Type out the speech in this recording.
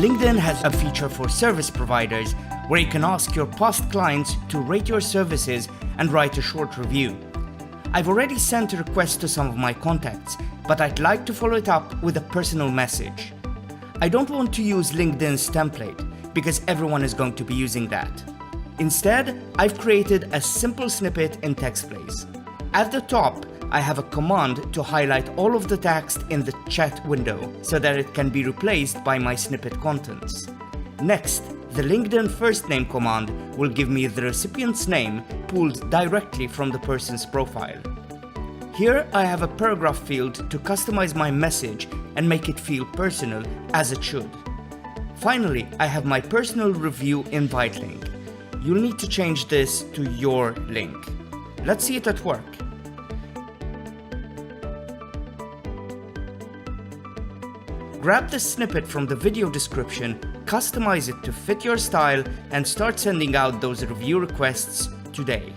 LinkedIn has a feature for service providers where you can ask your past clients to rate your services and write a short review. I've already sent a request to some of my contacts, but I'd like to follow it up with a personal message. I don't want to use LinkedIn's template because everyone is going to be using that. Instead, I've created a simple snippet in TextPlace. At the top, I have a command to highlight all of the text in the chat window so that it can be replaced by my snippet contents. Next, the LinkedIn first name command will give me the recipient's name pulled directly from the person's profile. Here I have a paragraph field to customize my message and make it feel personal, as it should. Finally, I have my personal review invite link. You'll need to change this to your link. Let's see it at work. Grab the snippet from the video description, customize it to fit your style, and start sending out those review requests today.